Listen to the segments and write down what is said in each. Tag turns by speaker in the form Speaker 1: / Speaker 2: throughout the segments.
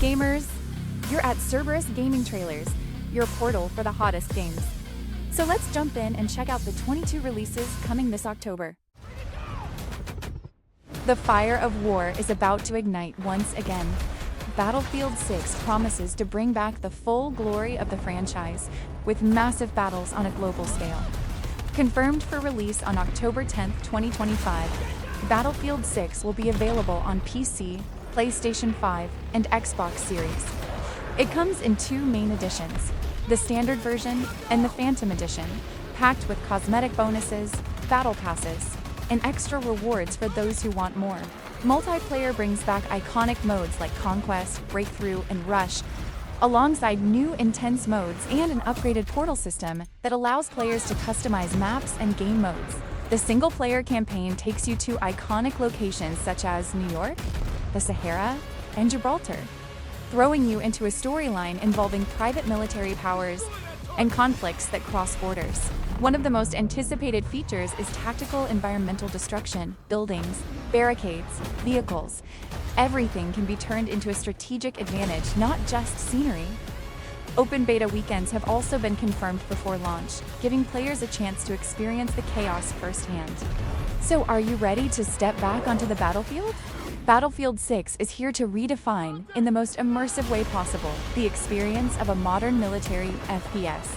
Speaker 1: gamers? You're at Cerberus Gaming Trailers, your portal for the hottest games. So let's jump in and check out the 22 releases coming this October. The fire of war is about to ignite once again. Battlefield 6 promises to bring back the full glory of the franchise, with massive battles on a global scale. Confirmed for release on October 10, 2025, Battlefield 6 will be available on PC, PlayStation 5, and Xbox Series. It comes in two main editions, the Standard version and the Phantom Edition, packed with cosmetic bonuses, battle passes, and extra rewards for those who want more. Multiplayer brings back iconic modes like Conquest, Breakthrough, and Rush, alongside new intense modes and an upgraded portal system that allows players to customize maps and game modes. The single-player campaign takes you to iconic locations such as New York, the Sahara, and Gibraltar, throwing you into a storyline involving private military powers and conflicts that cross borders. One of the most anticipated features is tactical environmental destruction. Buildings, barricades, vehicles. Everything can be turned into a strategic advantage, not just scenery. Open beta weekends have also been confirmed before launch, giving players a chance to experience the chaos firsthand. So are you ready to step back onto the battlefield? Battlefield 6 is here to redefine, in the most immersive way possible, the experience of a modern military FPS.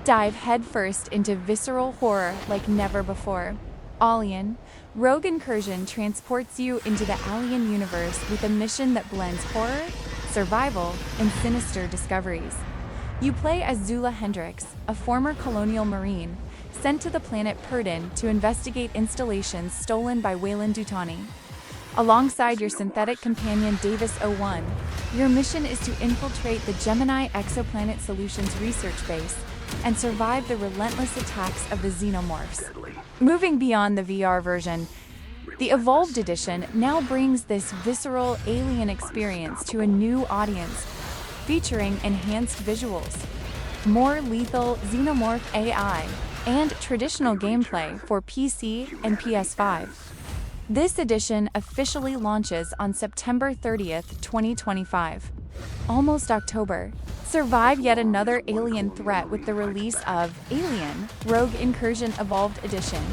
Speaker 1: Dive headfirst into visceral horror like never before. Alien, Rogue Incursion transports you into the alien universe with a mission that blends horror, survival, and sinister discoveries. You play as Zula Hendricks, a former colonial marine, sent to the planet Purdon to investigate installations stolen by Weyland-Yutani. Alongside your synthetic companion Davis-01, your mission is to infiltrate the Gemini Exoplanet Solutions research base and survive the relentless attacks of the xenomorphs. Moving beyond the VR version, the Evolved Edition now brings this visceral alien experience to a new audience, featuring enhanced visuals, more lethal xenomorph AI, and traditional gameplay for PC and PS5. This edition officially launches on September 30th, 2025. Almost October. Survive yet another alien threat with the release of Alien, Rogue Incursion Evolved Edition.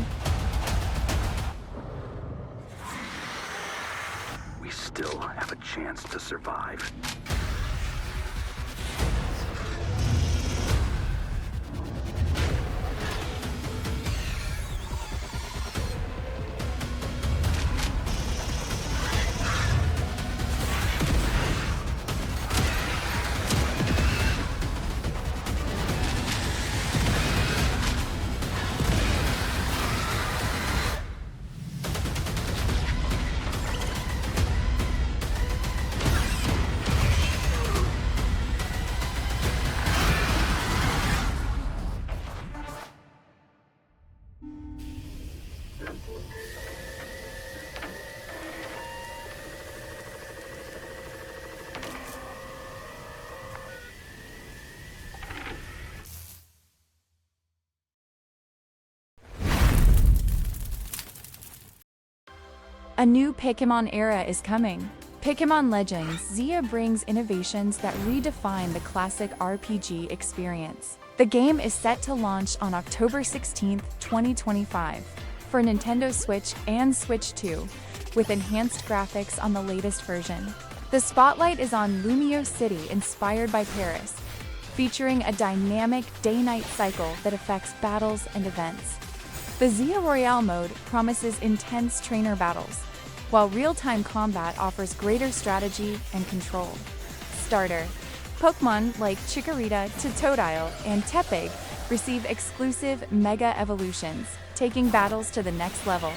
Speaker 2: We still have a chance to survive.
Speaker 1: A new Pokémon era is coming. Pokémon Legends Zia brings innovations that redefine the classic RPG experience. The game is set to launch on October 16, 2025, for Nintendo Switch and Switch 2, with enhanced graphics on the latest version. The spotlight is on Lumio City, inspired by Paris, featuring a dynamic day-night cycle that affects battles and events. The Zia Royale mode promises intense trainer battles, while real-time combat offers greater strategy and control. Starter: Pokemon like Chikorita, Totodile, and Tepig receive exclusive Mega Evolutions, taking battles to the next level.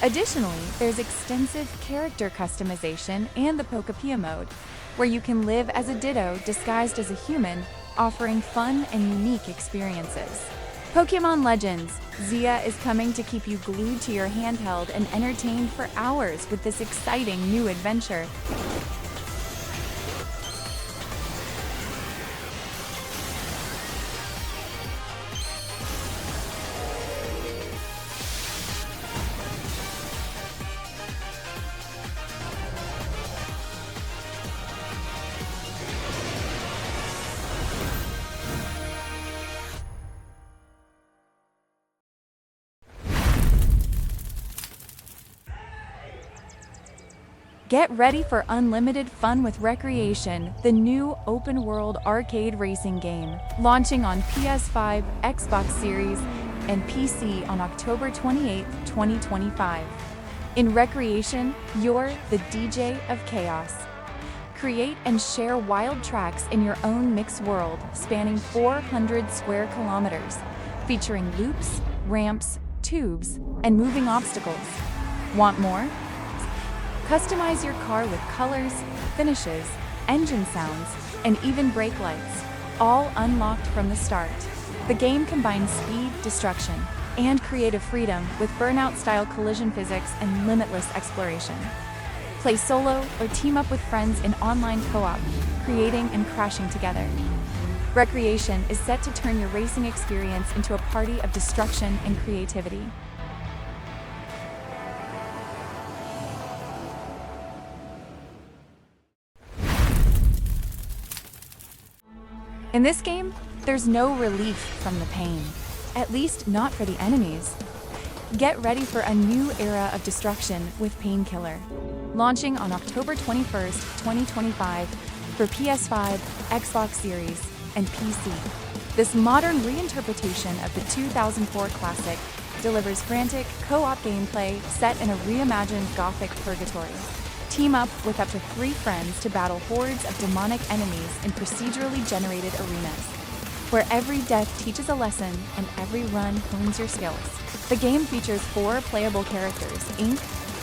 Speaker 1: Additionally, there's extensive character customization and the Pokepia mode, where you can live as a Ditto disguised as a human, offering fun and unique experiences. Pokémon Legends. Zia is coming to keep you glued to your handheld and entertained for hours with this exciting new adventure. Get ready for unlimited fun with Recreation, the new open-world arcade racing game, launching on PS5, Xbox Series, and PC on October 28, 2025. In Recreation, you're the DJ of chaos. Create and share wild tracks in your own mix world, spanning 400 square kilometers, featuring loops, ramps, tubes, and moving obstacles. Want more? Customize your car with colors, finishes, engine sounds, and even brake lights, all unlocked from the start. The game combines speed, destruction, and creative freedom with Burnout-style collision physics and limitless exploration. Play solo or team up with friends in online co-op, creating and crashing together. Recreation is set to turn your racing experience into a party of destruction and creativity. In this game, there's no relief from the pain, at least not for the enemies. Get ready for a new era of destruction with Painkiller, launching on October 21st, 2025 for PS5, Xbox Series, and PC. This modern reinterpretation of the 2004 classic delivers frantic, co-op gameplay set in a reimagined Gothic purgatory. Team up with up to 3 friends to battle hordes of demonic enemies in procedurally generated arenas, where every death teaches a lesson and every run hones your skills. The game features 4 playable characters: Ink,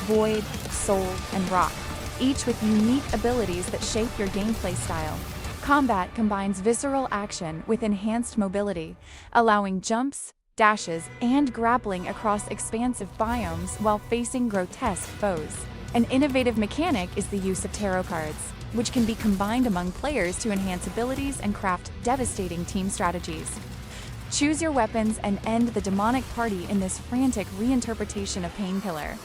Speaker 1: Void, Soul, and Rock, each with unique abilities that shape your gameplay style. Combat combines visceral action with enhanced mobility, allowing jumps, dashes, and grappling across expansive biomes while facing grotesque foes. An innovative mechanic is the use of tarot cards, which can be combined among players to enhance abilities and craft devastating team strategies. Choose your weapons and end the demonic party in this frantic reinterpretation of Painkiller.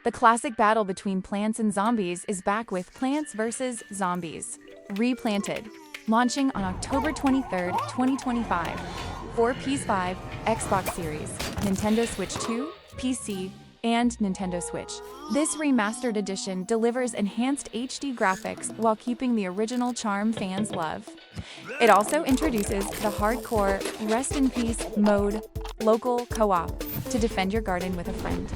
Speaker 1: The classic battle between plants and zombies is back with Plants vs. Zombies: Replanted, launching on October 23, 2025 for PS5, Xbox Series, Nintendo Switch 2, PC, and Nintendo Switch. This remastered edition delivers enhanced HD graphics while keeping the original charm fans love. It also introduces the hardcore Rest in Peace mode, local co-op, to defend your garden with a friend,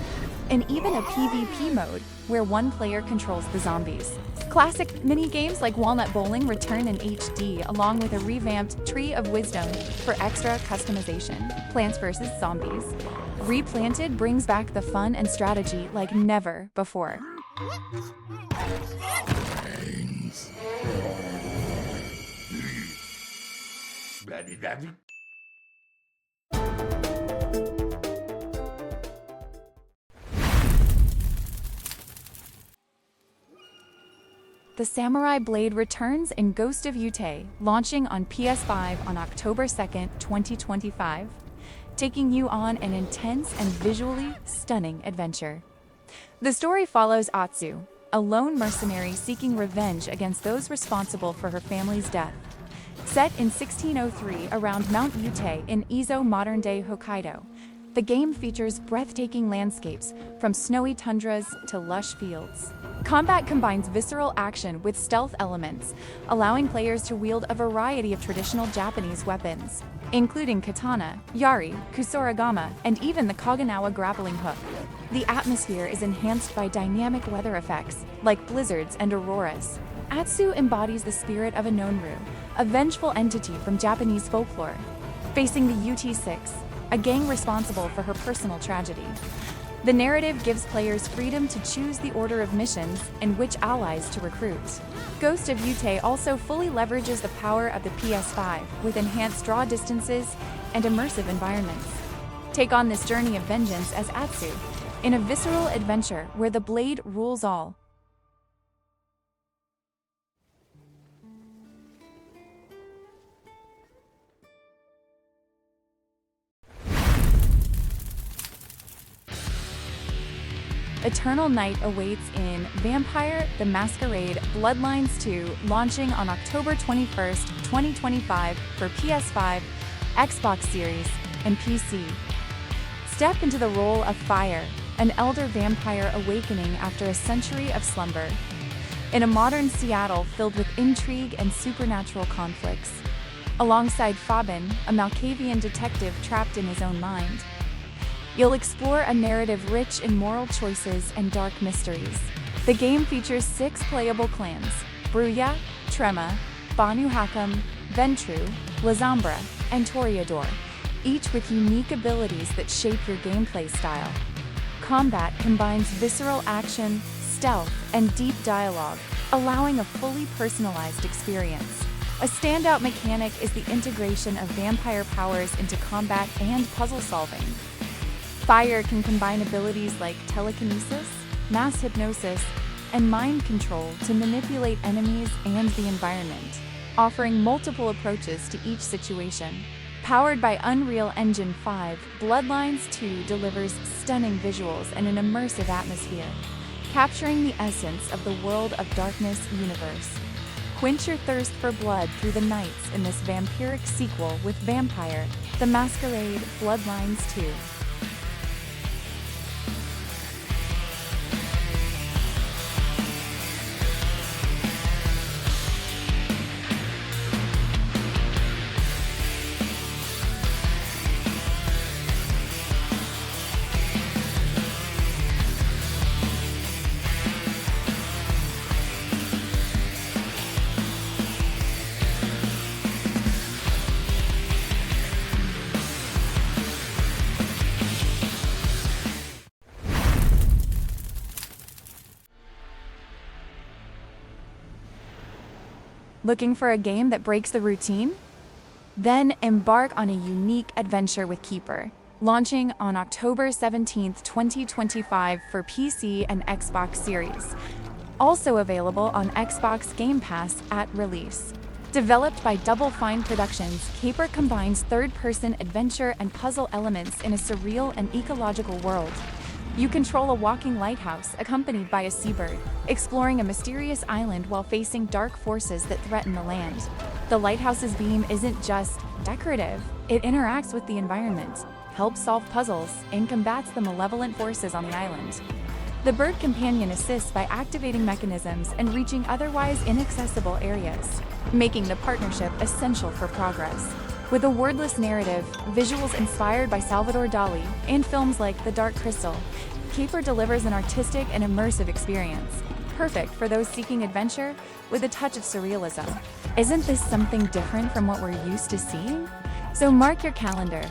Speaker 1: and even a PvP mode, where one player controls the zombies. Classic mini-games like Walnut Bowling return in HD, along with a revamped Tree of Wisdom for extra customization. Plants vs. Zombies: Replanted brings back the fun and strategy like never before. The Samurai Blade returns in Ghost of Yutei, launching on PS5 on October 2nd, 2025, taking you on an intense and visually stunning adventure. The story follows Atsu, a lone mercenary seeking revenge against those responsible for her family's death. Set in 1603 around Mount Yutei in Izo, modern-day Hokkaido, The game features breathtaking landscapes, from snowy tundras to lush fields. Combat combines visceral action with stealth elements, allowing players to wield a variety of traditional Japanese weapons, including katana, yari, kusoragama, and even the Kaganawa grappling hook. The atmosphere is enhanced by dynamic weather effects, like blizzards and auroras. Atsu embodies the spirit of a Nonru, a vengeful entity from Japanese folklore, facing the UT-6, a gang responsible for her personal tragedy. The narrative gives players freedom to choose the order of missions and which allies to recruit. Ghost of Yute also fully leverages the power of the PS5 with enhanced draw distances and immersive environments. Take on this journey of vengeance as Atsu, in a visceral adventure where the blade rules all. Eternal Night awaits in Vampire: The Masquerade Bloodlines 2, launching on October 21st, 2025 for PS5, Xbox Series, and PC. Step into the role of Fire, an elder vampire awakening after a century of slumber, in a modern Seattle filled with intrigue and supernatural conflicts, alongside Fabin, a Malkavian detective trapped in his own mind. You'll explore a narrative rich in moral choices and dark mysteries. The game features 6 playable clans: Bruya, Trema, Banu Hakam, Ventru, Lazambra, and Toreador, each with unique abilities that shape your gameplay style. Combat combines visceral action, stealth, and deep dialogue, allowing a fully personalized experience. A standout mechanic is the integration of vampire powers into combat and puzzle solving. Fire can combine abilities like telekinesis, mass hypnosis, and mind control to manipulate enemies and the environment, offering multiple approaches to each situation. Powered by Unreal Engine 5, Bloodlines 2 delivers stunning visuals and an immersive atmosphere, capturing the essence of the World of Darkness universe. Quench your thirst for blood through the nights in this vampiric sequel with Vampire: The Masquerade Bloodlines 2. Looking for a game that breaks the routine? Then embark on a unique adventure with Keeper, launching on October 17, 2025 for PC and Xbox Series. Also available on Xbox Game Pass at release. Developed by Double Fine Productions, Keeper combines third-person adventure and puzzle elements in a surreal and ecological world. You control a walking lighthouse accompanied by a seabird, exploring a mysterious island while facing dark forces that threaten the land. The lighthouse's beam isn't just decorative, it interacts with the environment, helps solve puzzles, and combats the malevolent forces on the island. The bird companion assists by activating mechanisms and reaching otherwise inaccessible areas, making the partnership essential for progress. With a wordless narrative, visuals inspired by Salvador Dali, and films like The Dark Crystal, Keeper delivers an artistic and immersive experience, perfect for those seeking adventure with a touch of surrealism. Isn't this something different from what we're used to seeing? So mark your calendar.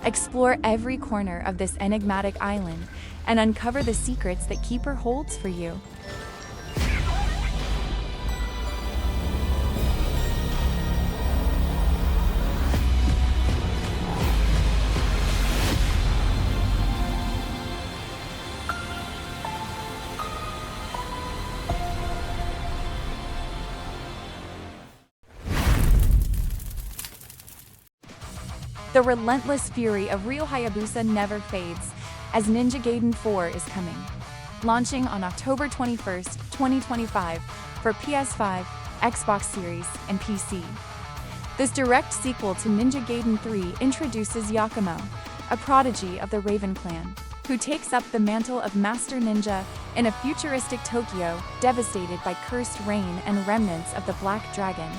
Speaker 1: Explore every corner of this enigmatic island and uncover the secrets that Keeper holds for you. The relentless fury of Real Hayabusa never fades, as Ninja Gaiden 4 is coming. Launching on October 21st, 2025 for PS5, Xbox Series, and PC. This direct sequel to Ninja Gaiden 3 introduces Yakumo, a prodigy of the Raven clan, who takes up the mantle of Master Ninja in a futuristic Tokyo devastated by cursed rain and remnants of the Black Dragon.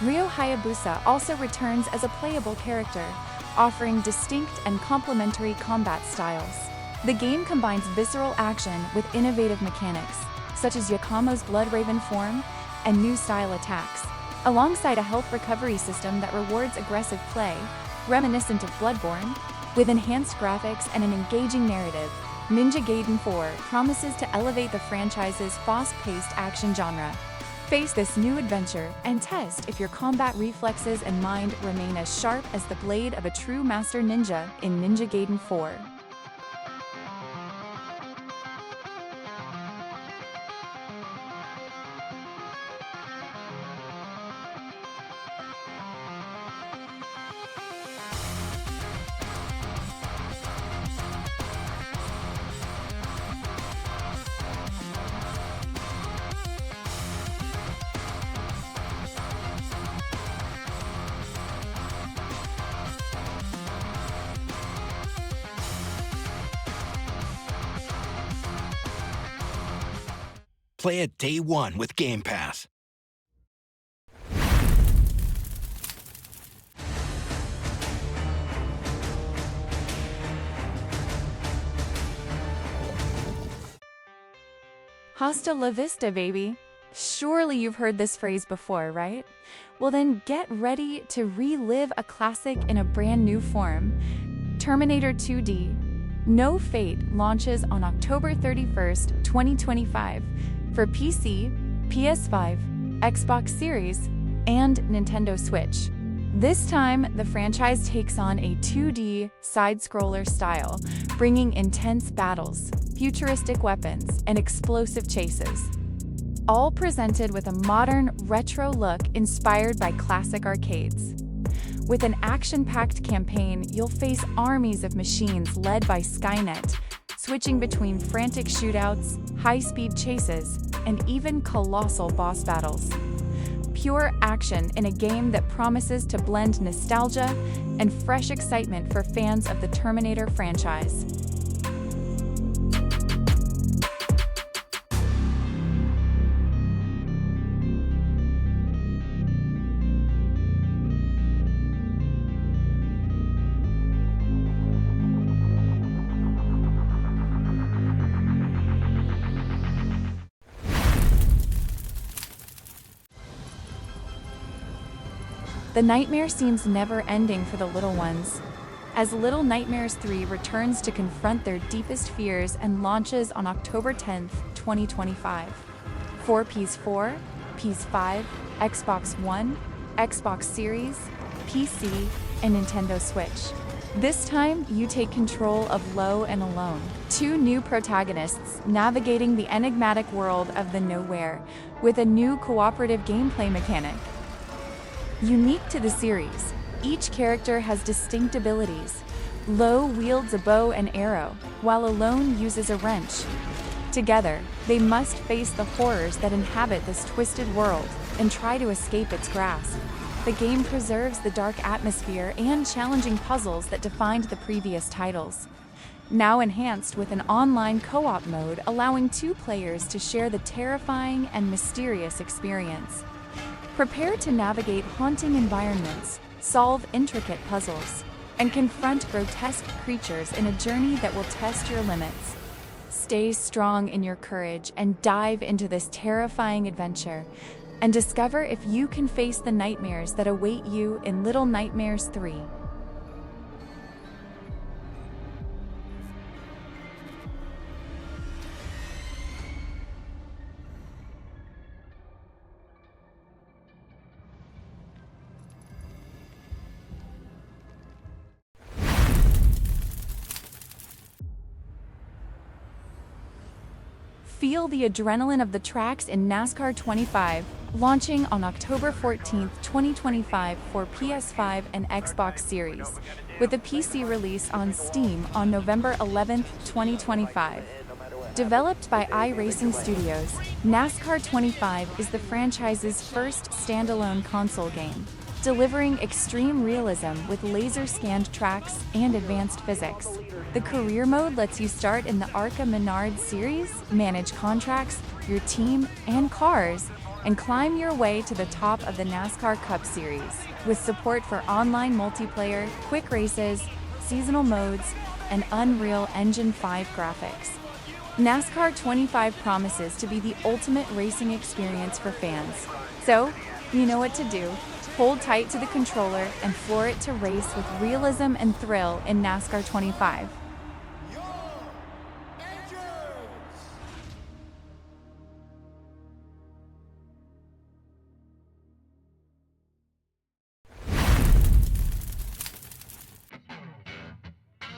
Speaker 1: Ryo Hayabusa also returns as a playable character, offering distinct and complementary combat styles. The game combines visceral action with innovative mechanics, such as Yakumo's Blood Raven form and new style attacks, alongside a health recovery system that rewards aggressive play, reminiscent of Bloodborne. With enhanced graphics and an engaging narrative, Ninja Gaiden 4 promises to elevate the franchise's fast-paced action genre. Face this new adventure and test if your combat reflexes and mind remain as sharp as the blade of a true master ninja in Ninja Gaiden 4.
Speaker 3: Play it day one with Game Pass.
Speaker 1: Hasta la vista, baby. Surely you've heard this phrase before, right? Well then get ready to relive a classic in a brand new form. Terminator 2D No Fate launches on October 31st, 2025 for PC, PS5, Xbox Series, and Nintendo Switch. This time, the franchise takes on a 2D side-scroller style, bringing intense battles, futuristic weapons, and explosive chases. All presented with a modern, retro look inspired by classic arcades. With an action-packed campaign, you'll face armies of machines led by Skynet, switching between frantic shootouts, high-speed chases, and even colossal boss battles. Pure action in a game that promises to blend nostalgia and fresh excitement for fans of the Terminator franchise. The nightmare seems never-ending for the little ones, as Little Nightmares 3 returns to confront their deepest fears and launches on October 10th, 2025. For PS4, PS5, Xbox One, Xbox Series, PC, and Nintendo Switch. This time, you take control of Lo and Alone, two new protagonists navigating the enigmatic world of the Nowhere with a new cooperative gameplay mechanic. Unique to the series, each character has distinct abilities. Lo wields a bow and arrow, while Alone uses a wrench. Together, they must face the horrors that inhabit this twisted world and try to escape its grasp. The game preserves the dark atmosphere and challenging puzzles that defined the previous titles. Now enhanced with an online co-op mode allowing two players to share the terrifying and mysterious experience. Prepare to navigate haunting environments, solve intricate puzzles, and confront grotesque creatures in a journey that will test your limits. Stay strong in your courage and dive into this terrifying adventure, and discover if you can face the nightmares that await you in Little Nightmares 3. Feel the adrenaline of the tracks in NASCAR 25, launching on October 14th, 2025 for PS5 and Xbox Series, with a PC release on Steam on November 11th, 2025. Developed by iRacing Studios, NASCAR 25 is the franchise's first standalone console game. delivering extreme realism with laser-scanned tracks and advanced physics. The career mode lets you start in the ARCA Menard series, manage contracts, your team, and cars, and climb your way to the top of the NASCAR Cup Series, with support for online multiplayer, quick races, seasonal modes, and Unreal Engine 5 graphics. NASCAR 25 promises to be the ultimate racing experience for fans. So, you know what to do. Hold tight to the controller and floor it to race with realism and thrill in NASCAR 25.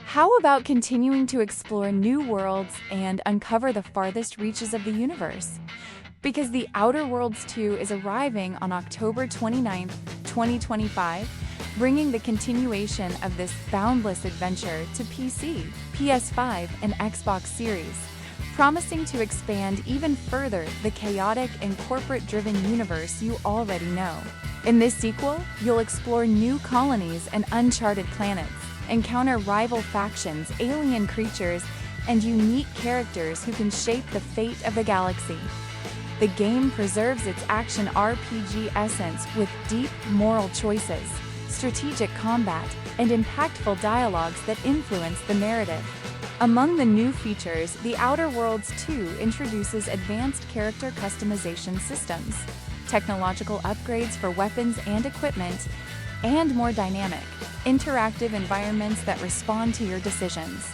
Speaker 1: How about continuing to explore new worlds and uncover the farthest reaches of the universe? Because The Outer Worlds 2 is arriving on October 29, 2025, bringing the continuation of this boundless adventure to PC, PS5, and Xbox Series, promising to expand even further the chaotic and corporate-driven universe you already know. In this sequel, you'll explore new colonies and uncharted planets, encounter rival factions, alien creatures, and unique characters who can shape the fate of the galaxy. The game preserves its action RPG essence with deep moral choices, strategic combat, and impactful dialogues that influence the narrative. Among the new features, The Outer Worlds 2 introduces advanced character customization systems, technological upgrades for weapons and equipment, and more dynamic, interactive environments that respond to your decisions.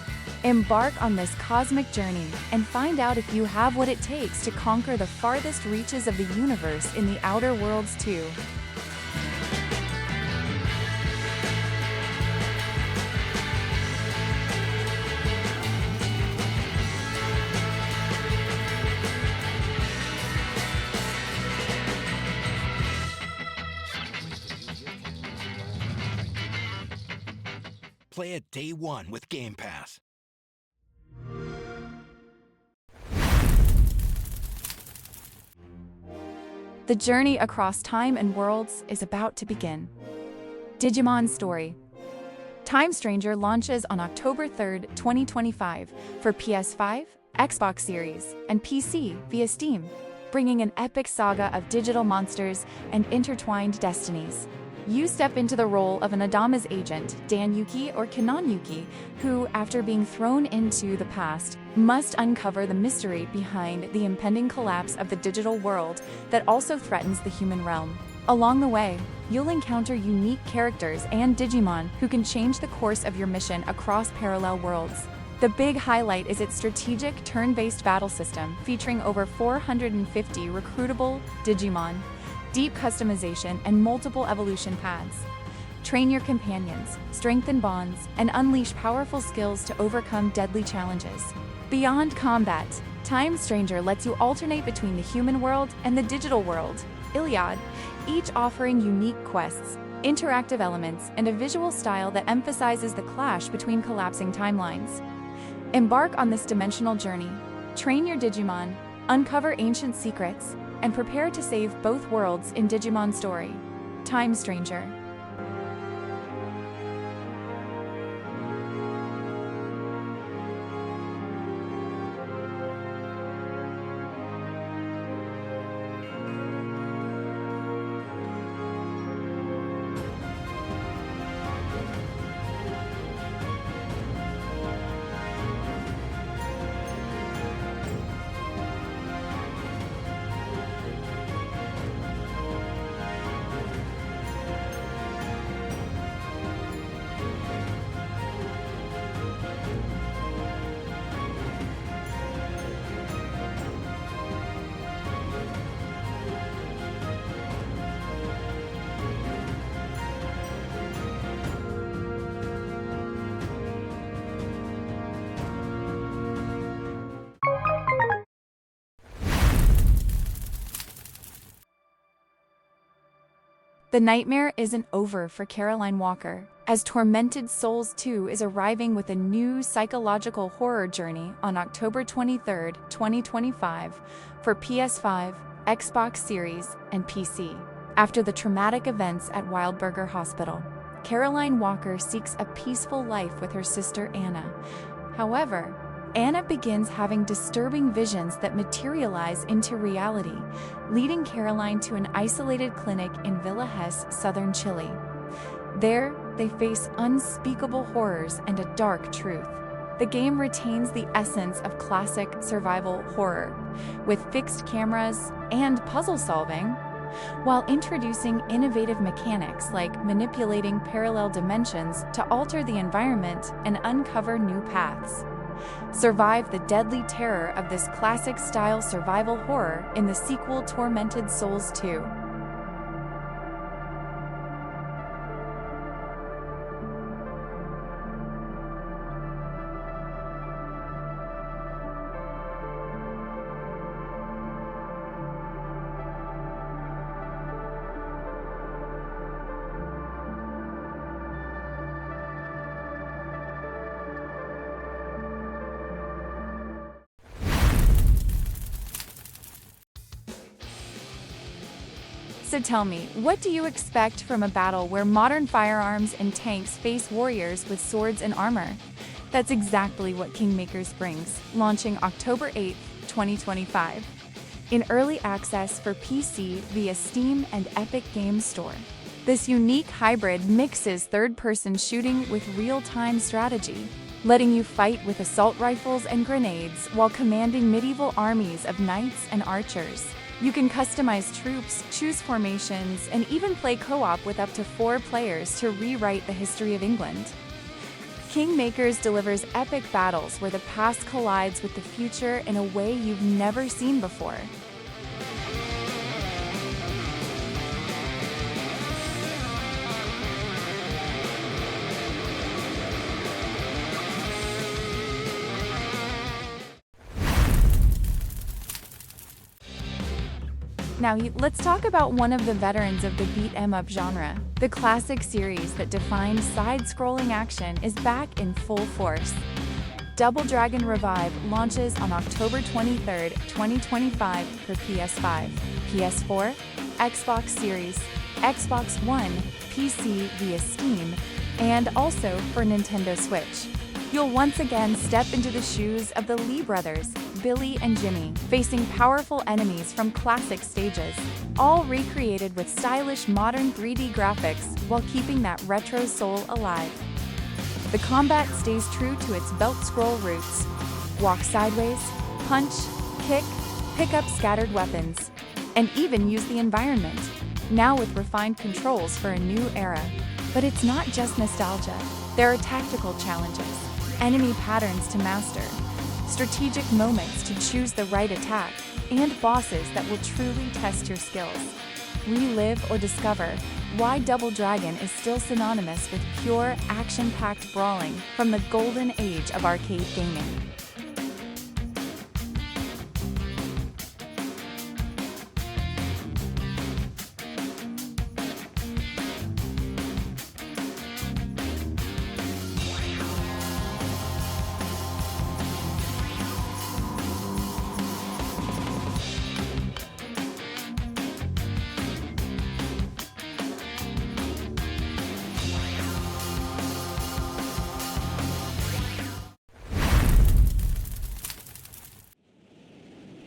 Speaker 1: Embark on this cosmic journey and find out if you have what it takes to conquer the farthest reaches of the universe in The Outer Worlds 2.
Speaker 3: Play it day one with Game Pass.
Speaker 1: The journey across time and worlds is about to begin. Digimon Story. Time Stranger launches on October 3, 2025 for PS5, Xbox Series, and PC via Steam, bringing an epic saga of digital monsters and intertwined destinies. You step into the role of an Adama's agent, Danyuki or Kananyuki, who, after being thrown into the past, must uncover the mystery behind the impending collapse of the digital world that also threatens the human realm. Along the way, you'll encounter unique characters and Digimon who can change the course of your mission across parallel worlds. The big highlight is its strategic turn-based battle system, featuring over 450 recruitable Digimon, deep customization, and multiple evolution paths. Train your companions, strengthen bonds, and unleash powerful skills to overcome deadly challenges. Beyond combat, Time Stranger lets you alternate between the human world and the digital world, Iliad, each offering unique quests, interactive elements, and a visual style that emphasizes the clash between collapsing timelines. Embark on this dimensional journey, train your Digimon, uncover ancient secrets, and prepare to save both worlds in Digimon Story. Time Stranger. The nightmare isn't over for Caroline Walker, as Tormented Souls 2 is arriving with a new psychological horror journey on October 23, 2025 for PS5, Xbox Series, and PC. After the traumatic events at Wildberger Hospital, Caroline Walker seeks a peaceful life with her sister Anna. However, Anna begins having disturbing visions that materialize into reality, leading Caroline to an isolated clinic in Villa Hesse, southern Chile. There, they face unspeakable horrors and a dark truth. The game retains the essence of classic survival horror, with fixed cameras and puzzle solving, while introducing innovative mechanics like manipulating parallel dimensions to alter the environment and uncover new paths. Survive the deadly terror of this classic-style survival horror in the sequel Tormented Souls 2. So tell me, what do you expect from a battle where modern firearms and tanks face warriors with swords and armor? That's exactly what Kingmakers brings, launching October 8, 2025. In early access for PC via Steam and Epic Games Store. This unique hybrid mixes third-person shooting with real-time strategy, letting you fight with assault rifles and grenades while commanding medieval armies of knights and archers. You can customize troops, choose formations, and even play co-op with up to 4 players to rewrite the history of England. Kingmakers delivers epic battles where the past collides with the future in a way you've never seen before. Now, let's talk about one of the veterans of the beat-em-up genre. The classic series that defined side-scrolling action is back in full force. Double Dragon Revive launches on October 23, 2025 for PS5, PS4, Xbox Series, Xbox One, PC via Steam, and also for Nintendo Switch. You'll once again step into the shoes of the Lee brothers, Billy and Jimmy, facing powerful enemies from classic stages, all recreated with stylish modern 3D graphics while keeping that retro soul alive. The combat stays true to its belt scroll roots. Walk sideways, punch, kick, pick up scattered weapons, and even use the environment, now with refined controls for a new era. But it's not just nostalgia. There are tactical challenges, enemy patterns to master, strategic moments to choose the right attack, and bosses that will truly test your skills. Relive or discover why Double Dragon is still synonymous with pure, action-packed brawling from the golden age of arcade gaming.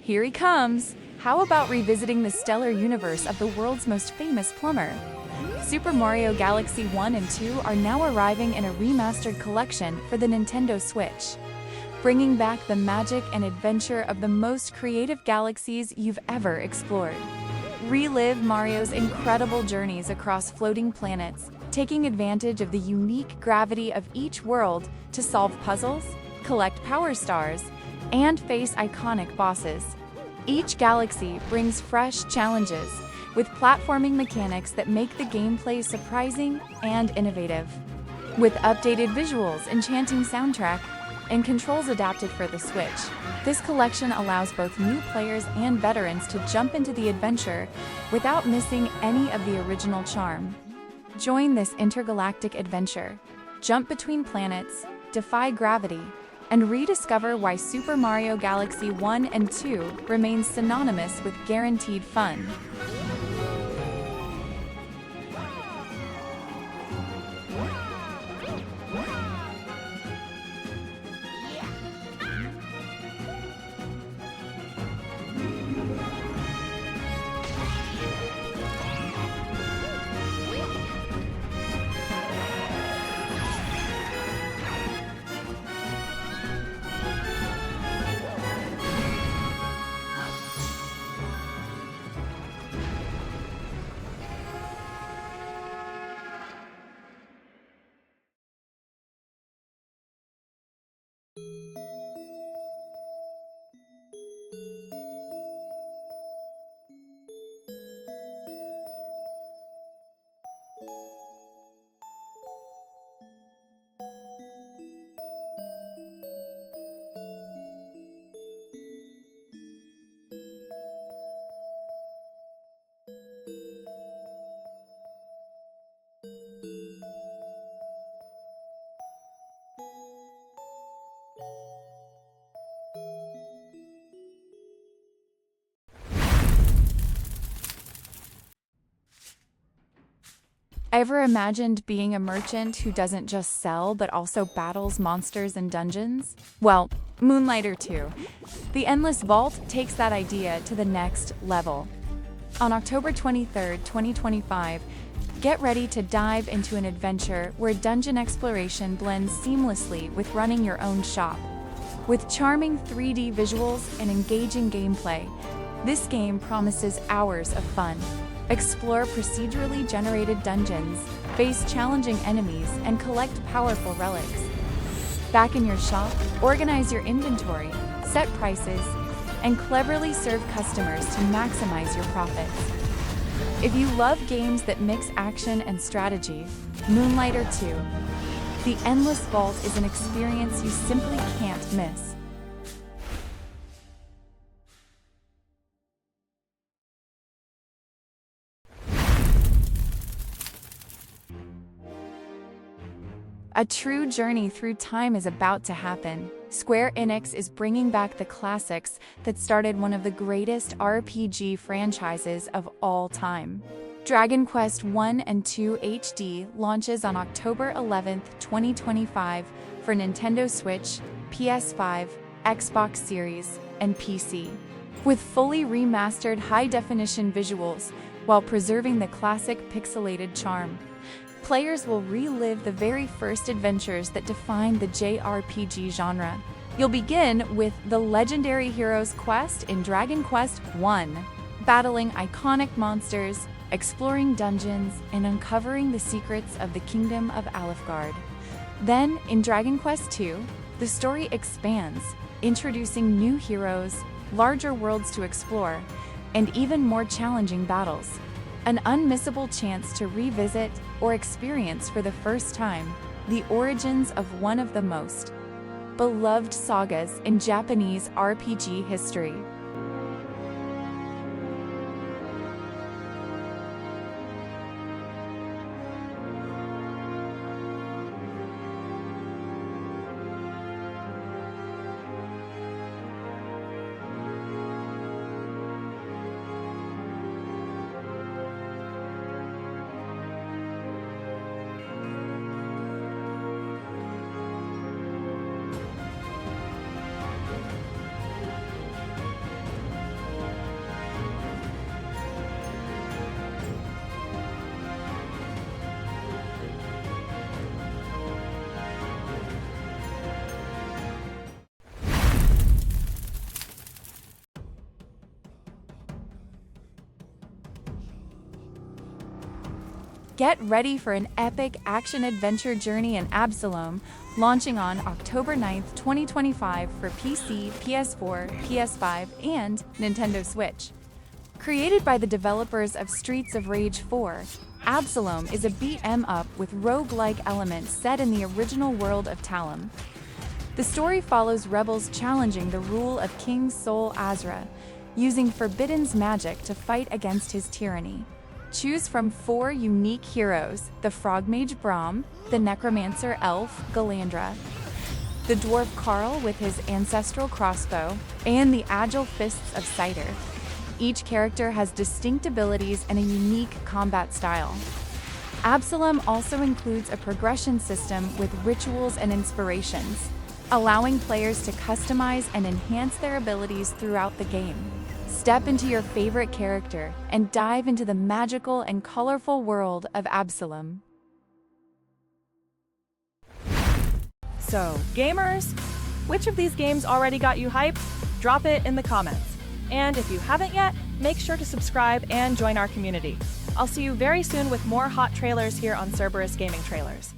Speaker 1: Here he comes! How about revisiting the stellar universe of the world's most famous plumber? Super Mario Galaxy 1 and 2 are now arriving in a remastered collection for the Nintendo Switch, bringing back the magic and adventure of the most creative galaxies you've ever explored. Relive Mario's incredible journeys across floating planets, taking advantage of the unique gravity of each world to solve puzzles, collect power stars, and face iconic bosses. Each galaxy brings fresh challenges, with platforming mechanics that make the gameplay surprising and innovative. With updated visuals, enchanting soundtrack, and controls adapted for the Switch, this collection allows both new players and veterans to jump into the adventure without missing any of the original charm. Join this intergalactic adventure, jump between planets, defy gravity, and rediscover why Super Mario Galaxy 1 and 2 remains synonymous with guaranteed fun. Ever imagined being a merchant who doesn't just sell but also battles monsters in dungeons? Well, Moonlighter 2. The Endless Vault takes that idea to the next level. On October 23, 2025, get ready to dive into an adventure where dungeon exploration blends seamlessly with running your own shop. With charming 3D visuals and engaging gameplay, this game promises hours of fun. Explore procedurally generated dungeons, face challenging enemies, and collect powerful relics. Back in your shop, organize your inventory, set prices, and cleverly serve customers to maximize your profits. If you love games that mix action and strategy, Moonlighter 2. The Endless Vault is an experience you simply can't miss. A true journey through time is about to happen. Square Enix is bringing back the classics that started one of the greatest RPG franchises of all time. Dragon Quest I and II HD launches on October 11, 2025 for Nintendo Switch, PS5, Xbox Series, and PC. With fully remastered high-definition visuals while preserving the classic pixelated charm. Players will relive the very first adventures that defined the JRPG genre. You'll begin with the legendary hero's quest in Dragon Quest I, battling iconic monsters, exploring dungeons, and uncovering the secrets of the Kingdom of Alefgard. Then, in Dragon Quest II, the story expands, introducing new heroes, larger worlds to explore, and even more challenging battles. An unmissable chance to revisit or experience for the first time the origins of one of the most beloved sagas in Japanese RPG history. Get ready for an epic action-adventure journey in Absalom, launching on October 9, 2025 for PC, PS4, PS5, and Nintendo Switch. Created by the developers of Streets of Rage 4, Absalom is a beat-em-up with roguelike elements set in the original world of Talim. The story follows rebels challenging the rule of King Sol Azra, using Forbidden's magic to fight against his tyranny. Choose from 4 unique heroes: the Frog Mage Braum, the Necromancer Elf Galandra, the Dwarf Carl with his ancestral crossbow, and the agile fists of Cider. Each character has distinct abilities and a unique combat style. Absalom also includes a progression system with rituals and inspirations, allowing players to customize and enhance their abilities throughout the game. Step into your favorite character and dive into the magical and colorful world of Absalom.
Speaker 4: So, gamers, which of these games already got you hyped? Drop it in the comments. And if you haven't yet, make sure to subscribe and join our community. I'll see you very soon with more hot trailers here on Cerberus Gaming Trailers.